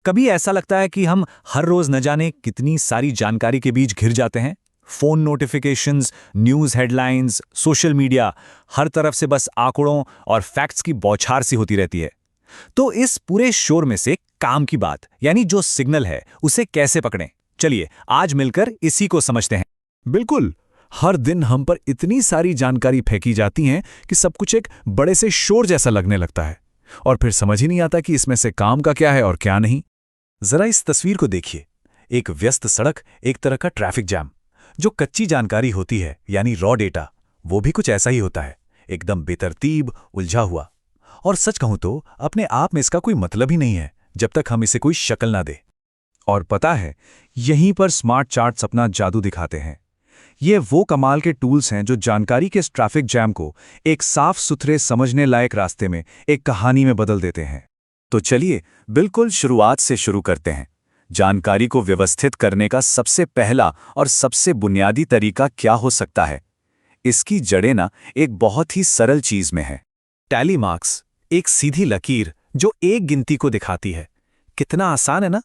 कभी ऐसा लगता है कि हम हर रोज न जाने कितनी सारी जानकारी के बीच घिर जाते हैं। Phone notifications, news headlines, social media, हर तरफ से बस आंकड़ों और फैक्ट्स की बौछार सी होती रहती है। तो इस पूरे शोर में से काम की बात यानी जो सिग्नल है उसे कैसे पकड़ें? चलिए आज मिलकर इसी को समझते हैं। बिल्कुल। हर दिन हम पर इतनी सारी जानकारी फेंकी जाती हैं कि सब कुछ एक बड़े से शोर जैसा लगने लगता है और फिर समझ ही नहीं आता कि इसमें से काम का क्या है और क्या नहीं। जरा इस तस्वीर को देखिए। एक व्यस्त सड़क, एक तरह का ट्रैफिक जैम। जो कच्ची जानकारी होती है यानी रॉ डेटा, वो भी कुछ ऐसा ही होता है, एकदम बेतरतीब, उलझा हुआ। और सच कहूं तो अपने आप में इसका कोई मतलब ही नहीं है जब तक हम इसे कोई शक्ल ना दे। और पता है, यहीं पर स्मार्ट चार्ट्स अपना जादू दिखाते हैं। ये वो कमाल के टूल्स हैं जो जानकारी के इस ट्रैफिक जैम को एक साफ सुथरे समझने लायक रास्ते में, एक कहानी में बदल देते हैं। तो चलिए बिल्कुल शुरुआत से शुरू करते हैं। जानकारी को व्यवस्थित करने का सबसे पहला और सबसे बुनियादी तरीका क्या हो सकता है? इसकी जड़ें ना एक बहुत ही सरल चीज में है। टैली मार्क्स, एक सीधी लकीर जो एक गिनती को दिखाती है। कितना आसान है ना?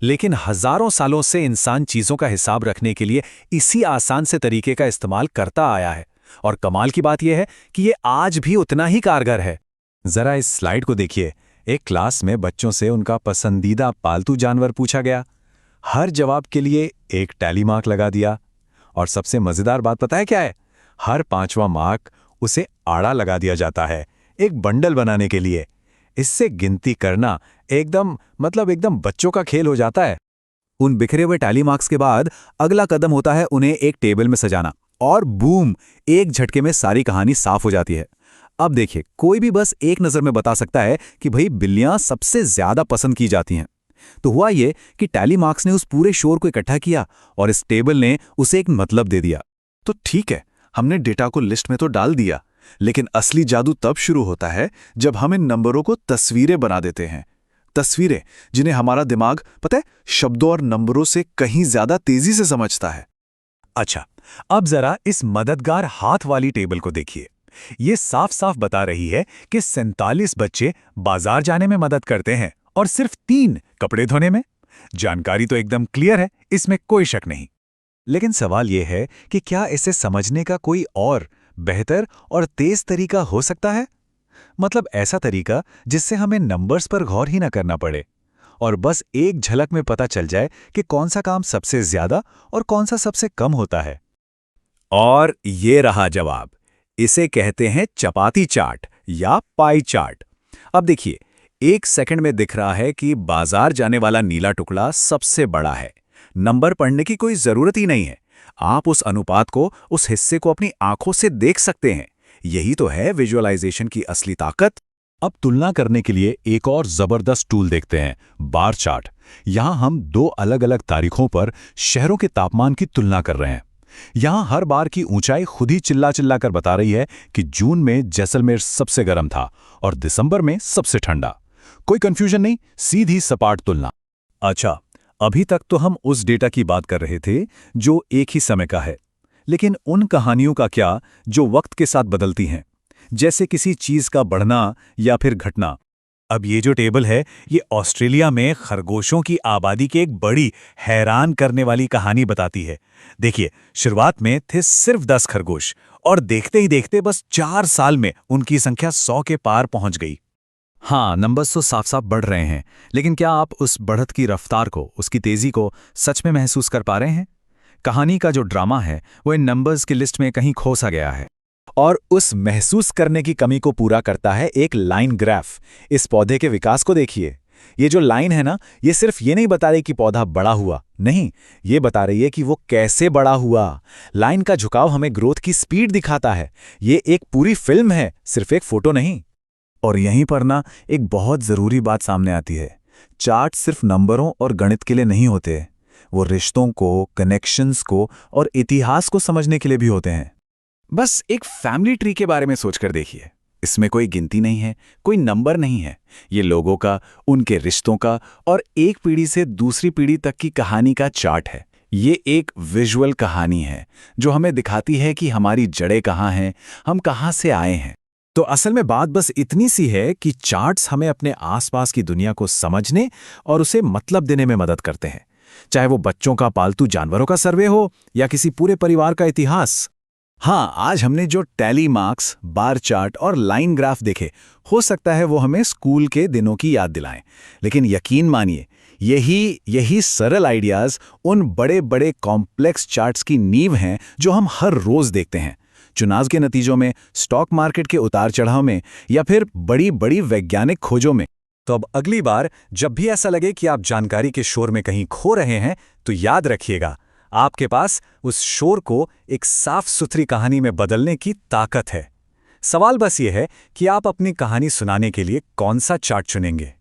लेकिन हजारों सालों से इंसान चीजों का हिसाब रखने के लिए इसी आसान से तरीके का इस्तेमाल करता आया है। और कमाल की बात यह है कि यह आज भी उतना ही कारगर है। जरा इस स्लाइड को देखिए। एक क्लास में बच्चों से उनका पसंदीदा पालतू जानवर पूछा गया। हर जवाब के लिए एक टैली मार्क लगा दिया। और सबसे मजेदार बात पता है क्या है? हर 5वां मार्क उसे आड़ा लगा दिया जाता है, एक बंडल बनाने के लिए। इससे गिनती करना एकदम बच्चों का खेल हो जाता है। उन बिखरे हुए टैली मार्क्स के बाद अगला कदम होता है उन्हें एक टेबल में सजाना। और बूम, एक झटके में सारी कहानी साफ हो जाती है। अब देखिए, कोई भी बस एक नजर में बता सकता है कि भाई बिल्लियां सबसे ज्यादा पसंद की जाती हैं। तो हुआ ये कि टैली मार्क्स ने उस पूरे शोर को इकट्ठा किया और इस टेबल ने उसे एक मतलब दे दिया। तो ठीक है, हमने डेटा को लिस्ट में तो डाल दिया, लेकिन असली जादू तब शुरू होता है जब हम इन नंबरों को तस्वीरें बना देते हैं। तस्वीरें जिन्हें हमारा दिमाग, पता है, शब्दों और नंबरों से कहीं ज्यादा तेजी से समझता है। अच्छा, अब जरा इस मददगार हाथ वाली टेबल को देखिए। ये साफ साफ बता रही है कि 47 बच्चे बाजार जाने में मदद करते हैं और सिर्फ 3 कपड़े धोने में। जानकारी तो एकदम क्लियर है, इसमें कोई शक नहीं। लेकिन सवाल यह है कि क्या इसे समझने का कोई और बेहतर और तेज तरीका हो सकता है? मतलब ऐसा तरीका जिससे हमें नंबर्स पर गौर ही ना करना पड़े और बस एक झलक में पता चल जाए कि कौन सा काम सबसे ज्यादा और कौन सा सबसे कम होता है। और ये रहा जवाब। इसे कहते हैं चपाती चार्ट या पाई चार्ट। अब देखिए, 1 सेकंड में दिख रहा है कि बाजार जाने वाला नीला टुकड़ा सबसे बड़ा है। नंबर पढ़ने की कोई जरूरत ही नहीं है। आप उस अनुपात को, उस हिस्से को अपनी आंखों से देख सकते हैं। यही तो है विजुअलाइजेशन की असली ताकत। अब तुलना करने के लिए एक और जबरदस्त टूल देखते हैं, बार चार्ट। यहां हम 2 अलग अलग तारीखों पर शहरों के तापमान की तुलना कर रहे हैं। यहां हर बार की ऊंचाई खुद ही चिल्ला चिल्ला कर बता रही है कि जून में जैसलमेर सबसे गर्म था और दिसंबर में सबसे ठंडा। कोई कंफ्यूजन नहीं, सीधी सपाट तुलना। अच्छा, अभी तक तो हम उस डेटा की बात कर रहे थे जो एक ही समय का है, लेकिन उन कहानियों का क्या जो वक्त के साथ बदलती हैं, जैसे किसी चीज का बढ़ना या फिर घटना। अब ये जो टेबल है, ये ऑस्ट्रेलिया में खरगोशों की आबादी की एक बड़ी हैरान करने वाली कहानी बताती है। देखिए, शुरुआत में थे सिर्फ 10 खरगोश और देखते ही देखते बस 4 साल में उनकी संख्या 100 के पार पहुंच गई। हाँ, नंबर्स तो साफ साफ बढ़ रहे हैं, लेकिन क्या आप उस बढ़त की रफ्तार को, उसकी तेजी को सच में महसूस कर पा रहे हैं? कहानी का जो ड्रामा है वो इन नंबर्स की लिस्ट में कहीं खो सा गया है। और उस महसूस करने की कमी को पूरा करता है एक लाइन ग्राफ। इस पौधे के विकास को देखिए। ये जो लाइन है ना, ये सिर्फ ये नहीं बता रही कि पौधा बड़ा हुआ, नहीं, ये बता रही है कि वो कैसे बड़ा हुआ। लाइन का झुकाव हमें ग्रोथ की स्पीड दिखाता है। ये एक पूरी फिल्म है, सिर्फ एक फोटो नहीं। और यहीं पर ना एक बहुत जरूरी बात सामने आती है। चार्ट सिर्फ नंबरों और गणित के लिए नहीं होते, वो रिश्तों को, कनेक्शंस को और इतिहास को समझने के लिए भी होते हैं। बस एक फैमिली ट्री के बारे में सोचकर देखिए। इसमें कोई गिनती नहीं है, कोई नंबर नहीं है। ये लोगों का, उनके रिश्तों का और एक पीढ़ी से दूसरी पीढ़ी तक की कहानी का चार्ट है। ये एक विजुअल कहानी है जो हमें दिखाती है कि हमारी जड़ें कहाँ हैं, हम कहाँ से आए हैं। तो असल में बात बस इतनी सी है कि चार्ट्स हमें अपने आसपास की दुनिया को समझने और उसे मतलब देने में मदद करते हैं, चाहे वो बच्चों का पालतू जानवरों का सर्वे हो या किसी पूरे परिवार का इतिहास। हाँ, आज हमने जो टैली मार्क्स, बार चार्ट और लाइन ग्राफ देखे, हो सकता है वो हमें स्कूल के दिनों की याद दिलाएं, लेकिन यकीन मानिए यही सरल आइडियाज उन बड़े बड़े कॉम्प्लेक्स चार्ट्स की नींव हैं जो हम हर रोज देखते हैं, चुनाव के नतीजों में, स्टॉक मार्केट के उतार चढ़ाव में या फिर बड़ी बड़ी वैज्ञानिक खोजों में। तो अब अगली बार जब भी ऐसा लगे कि आप जानकारी के शोर में कहीं खो रहे हैं, तो याद रखिएगा, आपके पास उस शोर को एक साफ सुथरी कहानी में बदलने की ताकत है। सवाल बस ये है कि आप अपनी कहानी सुनाने के लिए कौन सा चार्ट चुनेंगे।